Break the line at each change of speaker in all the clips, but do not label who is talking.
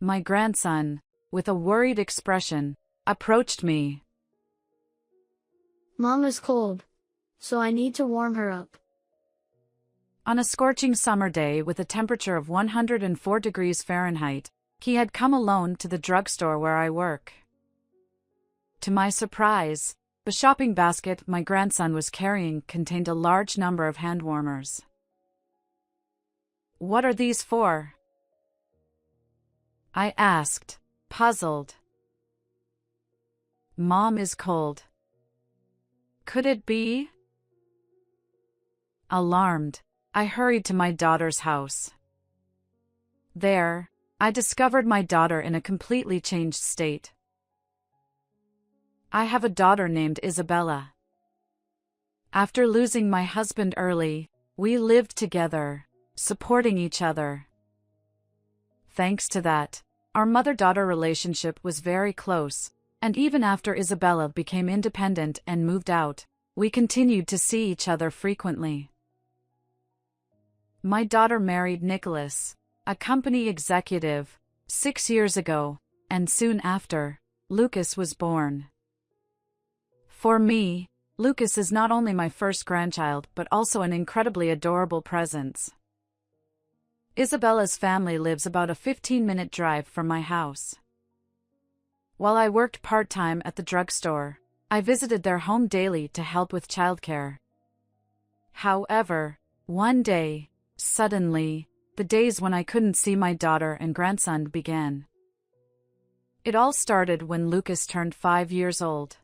my grandson, with a worried expression, approached me.
Mom is cold, so I need to warm her up.
On a scorching summer day with a temperature of 104 degrees Fahrenheit, he had come alone to the drugstore where I work. To my surprise, the shopping basket my grandson was carrying contained a large number of hand warmers. "What are these for?" I asked, puzzled. "Mom is cold." Could it be? Alarmed, I hurried to my daughter's house. There, I discovered my daughter in a completely changed state. I have a daughter named Isabella. After losing my husband early, we lived together, supporting each other. Thanks to that, our mother-daughter relationship was very close, and even after Isabella became independent and moved out, we continued to see each other frequently. My daughter married Nicholas, a company executive, 6 years ago, and soon after, Lucas was born. For me, Lucas is not only my first grandchild but also an incredibly adorable presence. Isabella's family lives about a 15-minute drive from my house. While I worked part-time at the drugstore, I visited their home daily to help with childcare. However, one day, suddenly, the days when I couldn't see my daughter and grandson began. It all started when Lucas turned 5 years old.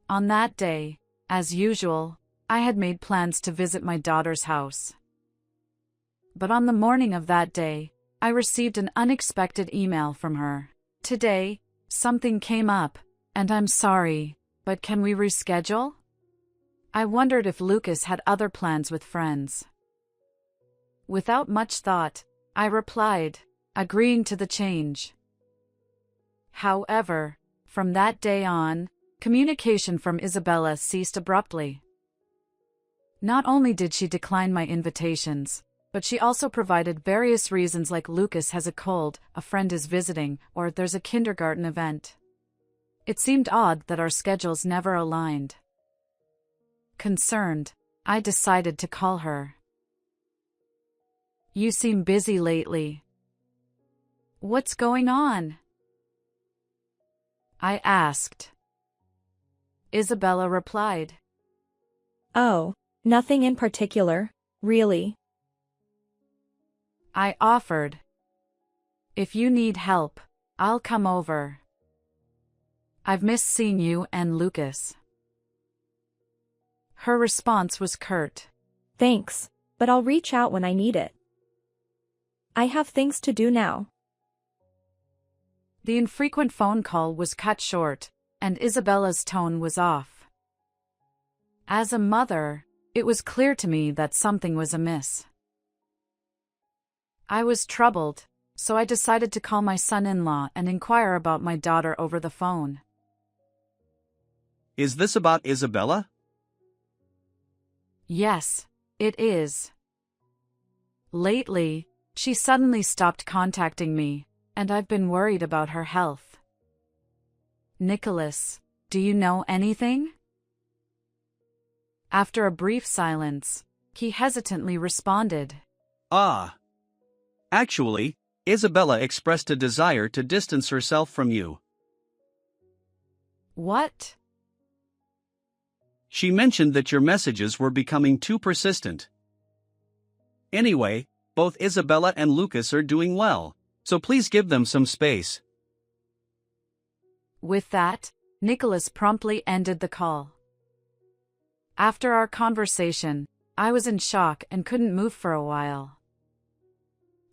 On that day, as usual, I had made plans to visit my daughter's house. But on the morning of that day, I received an unexpected email from her. "Today, something came up, and I'm sorry, but can we reschedule?" I wondered if Lucas had other plans with friends. Without much thought, I replied, agreeing to the change. However, from that day on, communication from Isabella ceased abruptly. Not only did she decline my invitations, but she also provided various reasons like Lucas has a cold, a friend is visiting, or there's a kindergarten event. It seemed odd that our schedules never aligned. Concerned, I decided to call her. "You seem busy lately. What's going on?" I asked. Isabella replied,
"Oh, nothing in particular, really."
I offered, "If you need help, I'll come over. I've missed seeing you and Lucas." Her response was curt.
"Thanks, but I'll reach out when I need it. I have things to do now."
The infrequent phone call was cut short, and Isabella's tone was off. As a mother, it was clear to me that something was amiss. I was troubled, so I decided to call my son-in-law and inquire about my daughter over the phone.
"Is this about Isabella?"
"Yes, it is. Lately, she suddenly stopped contacting me, and I've been worried about her health." "Nicholas, do you know anything?" After a brief silence, he hesitantly responded,
Actually, Isabella expressed a desire to distance herself from you.
"What?"
She mentioned that your messages were becoming too persistent. Anyway, both Isabella and Lucas are doing well, so please give them some space."
With that, Nicholas promptly ended the call. After our conversation, I was in shock and couldn't move for a while.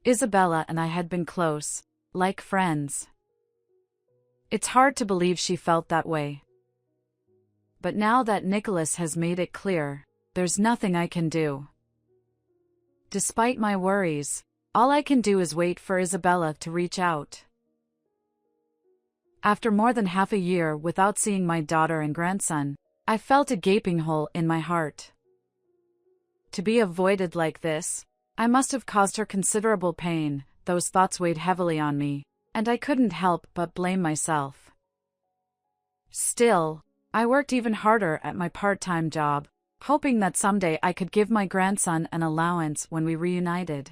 Isabella and I had been close, like friends. It's hard to believe she felt that way. But now that Nicholas has made it clear, there's nothing I can do. Despite my worries, all I can do is wait for Isabella to reach out. After more than half a year without seeing my daughter and grandson, I felt a gaping hole in my heart. To be avoided like this, I must have caused her considerable pain, those thoughts weighed heavily on me, and I couldn't help but blame myself. Still, I worked even harder at my part-time job, hoping that someday I could give my grandson an allowance when we reunited.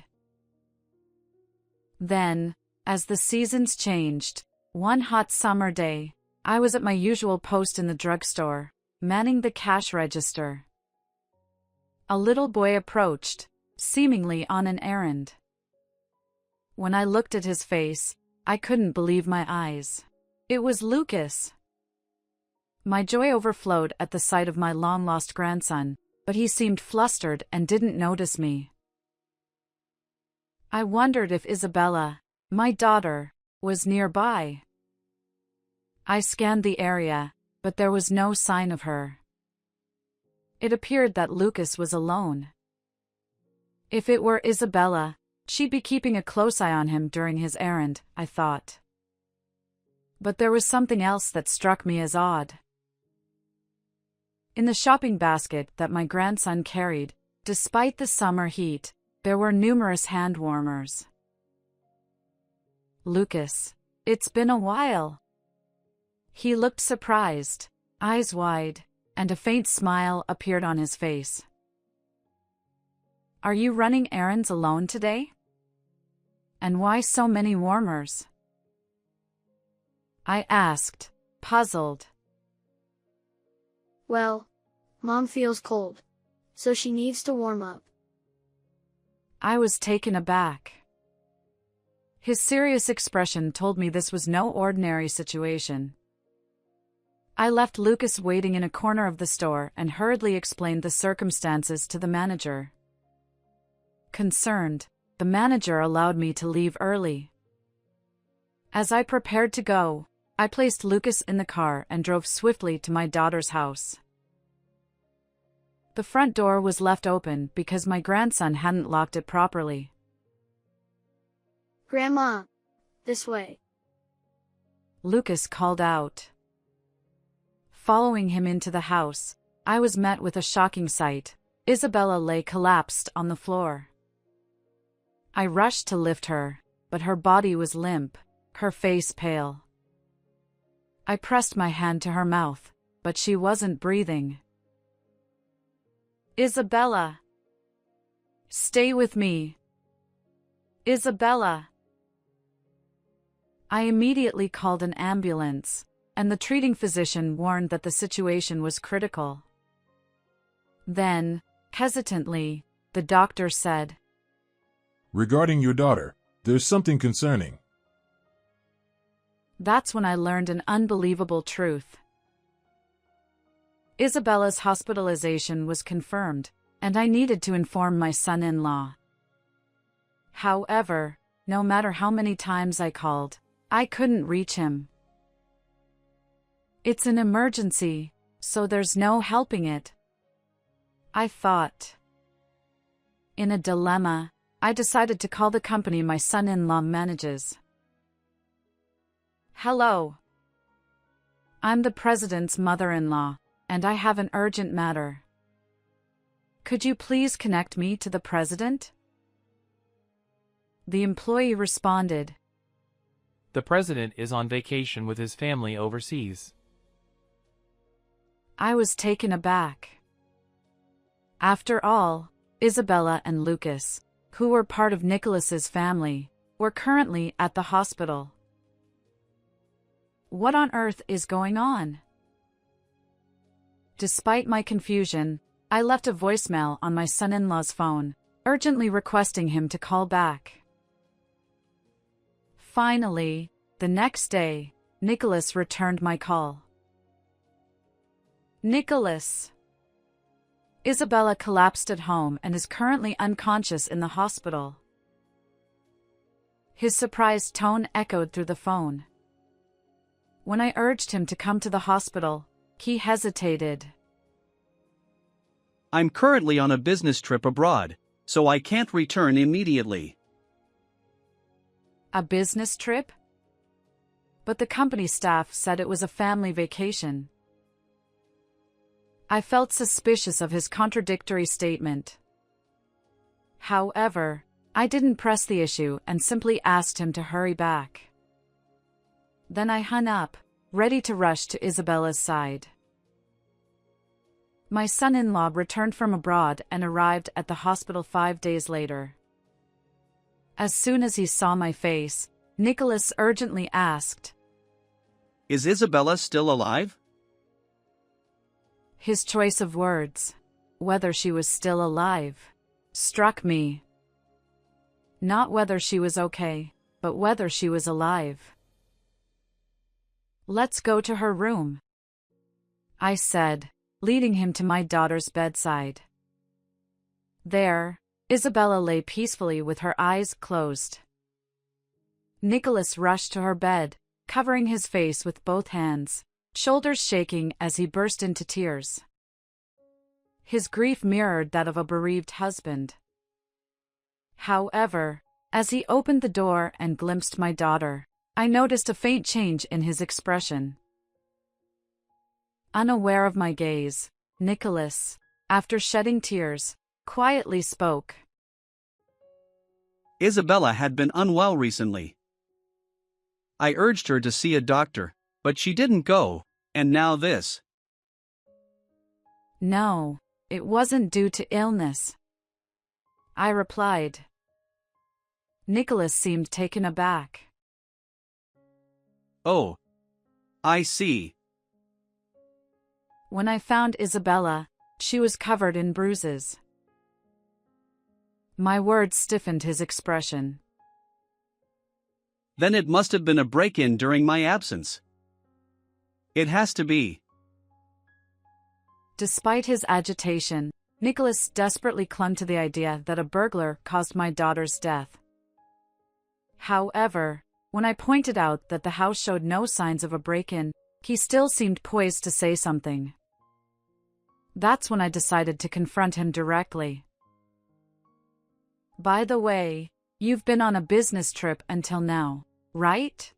Then, as the seasons changed, one hot summer day, I was at my usual post in the drugstore, manning the cash register. A little boy approached, seemingly on an errand. When I looked at his face, I couldn't believe my eyes. It was Lucas. My joy overflowed at the sight of my long-lost grandson, but he seemed flustered and didn't notice me. I wondered if Isabella, my daughter, was nearby. I scanned the area, but there was no sign of her. It appeared that Lucas was alone. If it were Isabella, she'd be keeping a close eye on him during his errand, I thought. But there was something else that struck me as odd. In the shopping basket that my grandson carried, despite the summer heat, there were numerous hand warmers. Lucas, it's been a while. He looked surprised, eyes wide, and a faint smile appeared on his face. Are you running errands alone today? And why so many warmers? I asked, puzzled.
Well, Mom feels cold, so she needs to warm up.
I was taken aback. His serious expression told me this was no ordinary situation. I left Lucas waiting in a corner of the store and hurriedly explained the circumstances to the manager. Concerned, the manager allowed me to leave early. As I prepared to go, I placed Lucas in the car and drove swiftly to my daughter's house. The front door was left open because my grandson hadn't locked it properly.
Grandma, this way.
Lucas called out. Following him into the house, I was met with a shocking sight. Isabella lay collapsed on the floor. I rushed to lift her, but her body was limp, her face pale. I pressed my hand to her mouth, but she wasn't breathing. Isabella! Stay with me! Isabella! I immediately called an ambulance, and the treating physician warned that the situation was critical. Then, hesitantly, the doctor said,
Regarding your daughter, there's something concerning.
That's when I learned an unbelievable truth. Isabella's hospitalization was confirmed, and I needed to inform my son-in-law. However, no matter how many times I called, I couldn't reach him. It's an emergency, so there's no helping it, I thought. In a dilemma, I decided to call the company my son-in-law manages. Hello. I'm the president's mother-in-law, and I have an urgent matter. Could you please connect me to the president? The employee responded.
The president is on vacation with his family overseas.
I was taken aback. After all, Isabella and Lucas, who were part of Nicholas's family, were currently at the hospital. What on earth is going on? Despite my confusion, I left a voicemail on my son-in-law's phone, urgently requesting him to call back. Finally, the next day, Nicholas returned my call. Nicholas! Isabella collapsed at home and is currently unconscious in the hospital. His surprised tone echoed through the phone. When I urged him to come to the hospital, he hesitated.
I'm currently on a business trip abroad, so I can't return immediately.
A business trip? But the company staff said it was a family vacation. I felt suspicious of his contradictory statement. However, I didn't press the issue and simply asked him to hurry back. Then I hung up, ready to rush to Isabella's side. My son-in-law returned from abroad and arrived at the hospital 5 days later. As soon as he saw my face, Nicholas urgently asked,
Is Isabella still alive?
His choice of words, whether she was still alive, struck me. Not whether she was okay, but whether she was alive. Let's go to her room, I said, leading him to my daughter's bedside. There, Isabella lay peacefully with her eyes closed. Nicholas rushed to her bed, covering his face with both hands, shoulders shaking as he burst into tears. His grief mirrored that of a bereaved husband. However, as he opened the door and glimpsed my daughter, I noticed a faint change in his expression. Unaware of my gaze, Nicholas, after shedding tears, quietly spoke.
Isabella had been unwell recently. I urged her to see a doctor, but she didn't go, and now this.
No, it wasn't due to illness, I replied. Nicholas seemed taken aback.
Oh, I see.
When I found Isabella, she was covered in bruises. My words stiffened his expression.
Then it must have been a break-in during my absence. It has to be.
Despite his agitation, Nicholas desperately clung to the idea that a burglar caused my daughter's death. However, when I pointed out that the house showed no signs of a break-in, he still seemed poised to say something. That's when I decided to confront him directly. By the way, you've been on a business trip until now, right?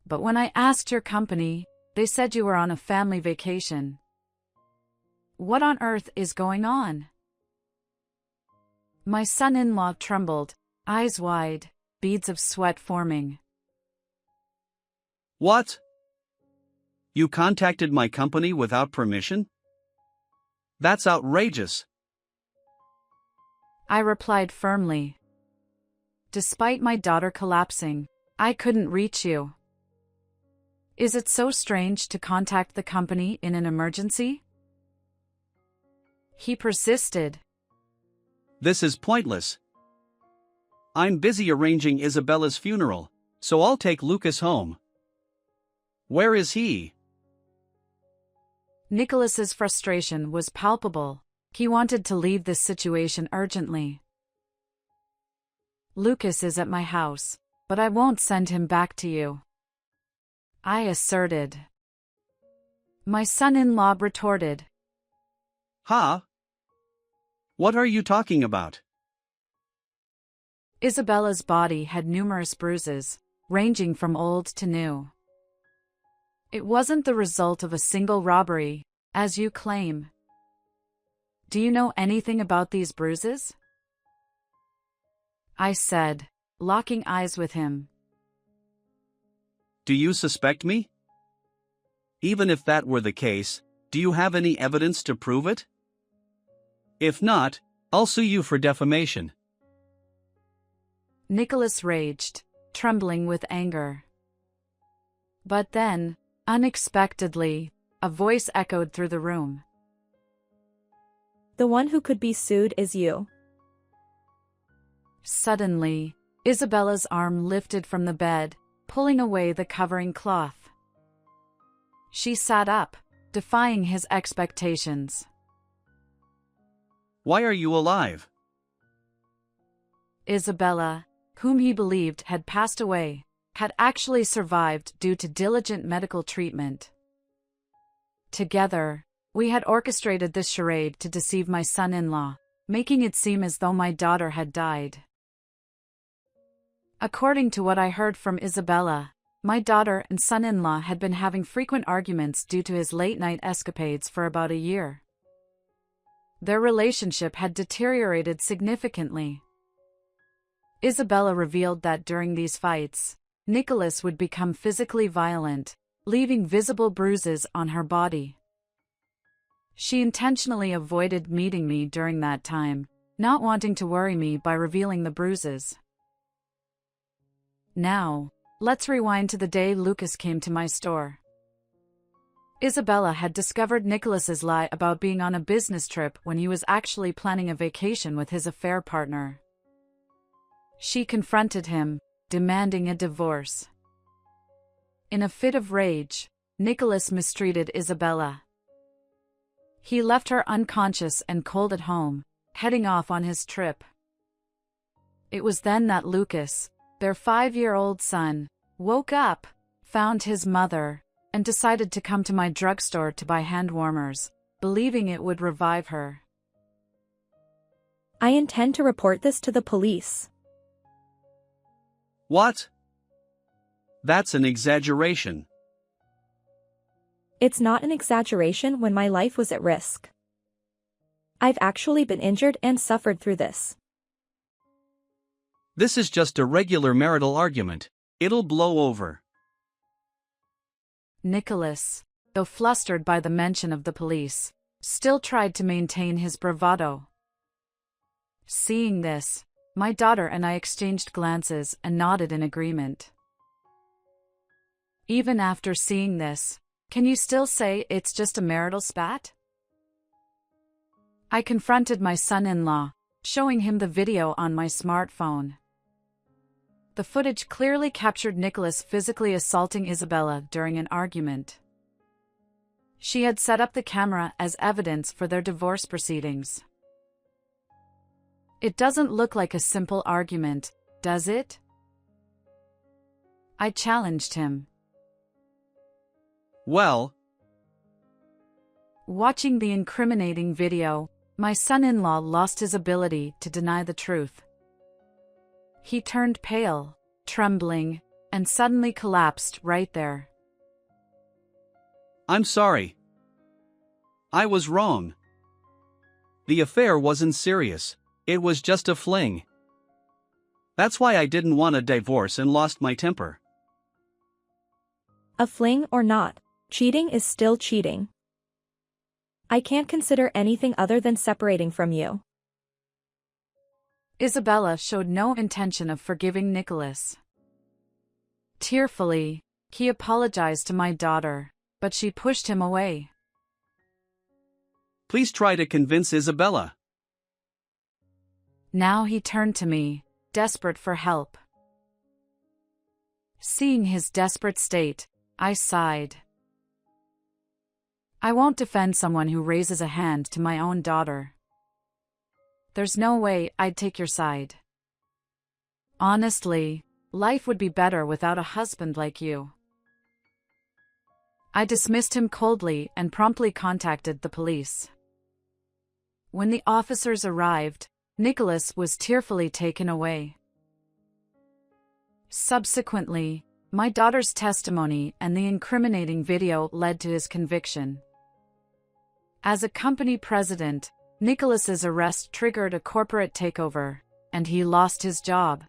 But when I asked your company, they said you were on a family vacation. What on earth is going on? My son-in-law trembled, eyes wide, beads of sweat forming.
What? You contacted my company without permission? That's outrageous.
I replied firmly. Despite my daughter collapsing, I couldn't reach you. Is it so strange to contact the company in an emergency? He persisted.
This is pointless. I'm busy arranging Isabella's funeral, so I'll take Lucas home. Where is he?
Nicholas's frustration was palpable. He wanted to leave this situation urgently. Lucas is at my house, but I won't send him back to you, I asserted. My son-in-law retorted.
Huh? What are you talking about?
Isabella's body had numerous bruises, ranging from old to new. It wasn't the result of a single robbery, as you claim. Do you know anything about these bruises? I said, locking eyes with him.
Do you suspect me? Even if that were the case, do you have any evidence to prove it? If not, I'll sue you for defamation.
Nicholas raged, trembling with anger. But then, unexpectedly, a voice echoed through the room.
The one who could be sued is you.
Suddenly, Isabella's arm lifted from the bed, pulling away the covering cloth. She sat up, defying his expectations.
Why are you alive?
Isabella, whom he believed had passed away, had actually survived due to diligent medical treatment. Together, we had orchestrated this charade to deceive my son-in-law, making it seem as though my daughter had died. According to what I heard from Isabella, my daughter and son-in-law had been having frequent arguments due to his late-night escapades for about a year. Their relationship had deteriorated significantly. Isabella revealed that during these fights, Nicholas would become physically violent, leaving visible bruises on her body. She intentionally avoided meeting me during that time, not wanting to worry me by revealing the bruises. Now, let's rewind to the day Lucas came to my store. Isabella had discovered Nicholas's lie about being on a business trip when he was actually planning a vacation with his affair partner. She confronted him, demanding a divorce. In a fit of rage, Nicholas mistreated Isabella. He left her unconscious and cold at home, heading off on his trip. It was then that Lucas, their 5-year-old son, woke up, found his mother, and decided to come to my drugstore to buy hand warmers, believing it would revive her.
I intend to report this to the police.
What? That's an exaggeration.
It's not an exaggeration when my life was at risk. I've actually been injured and suffered through this.
This is just a regular marital argument. It'll blow over.
Nicholas, though flustered by the mention of the police, still tried to maintain his bravado. Seeing this, my daughter and I exchanged glances and nodded in agreement. Even after seeing this, can you still say it's just a marital spat? I confronted my son-in-law, showing him the video on my smartphone. The footage clearly captured Nicholas physically assaulting Isabella during an argument. She had set up the camera as evidence for their divorce proceedings. It doesn't look like a simple argument, does it? I challenged him.
Well,
watching the incriminating video, my son-in-law lost his ability to deny the truth. He turned pale, trembling, and suddenly collapsed right there.
I'm sorry. I was wrong. The affair wasn't serious. It was just a fling. That's why I didn't want a divorce and lost my temper.
A fling or not, cheating is still cheating. I can't consider anything other than separating from you.
Isabella showed no intention of forgiving Nicholas. Tearfully, he apologized to my daughter, but she pushed him away.
Please try to convince Isabella.
Now he turned to me, desperate for help. Seeing his desperate state, I sighed. I won't defend someone who raises a hand to my own daughter. There's no way I'd take your side. Honestly, life would be better without a husband like you. I dismissed him coldly and promptly contacted the police. When the officers arrived, Nicholas was tearfully taken away. Subsequently, my daughter's testimony and the incriminating video led to his conviction. As a company president, Nicholas's arrest triggered a corporate takeover, and he lost his job.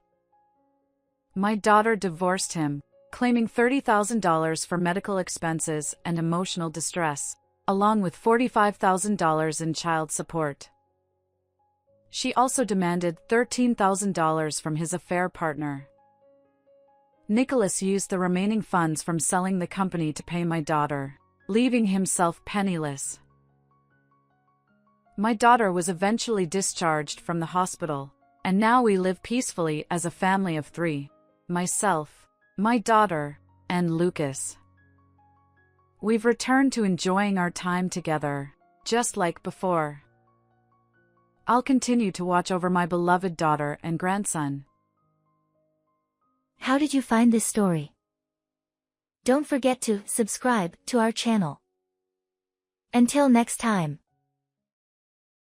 My daughter divorced him, claiming $30,000 for medical expenses and emotional distress, along with $45,000 in child support. She also demanded $13,000 from his affair partner. Nicholas used the remaining funds from selling the company to pay my daughter, leaving himself penniless. My daughter was eventually discharged from the hospital, and now we live peacefully as a family of 3: myself, my daughter, and Lucas. We've returned to enjoying our time together, just like before. I'll continue to watch over my beloved daughter and grandson.
How did you find this story? Don't forget to subscribe to our channel. Until next time.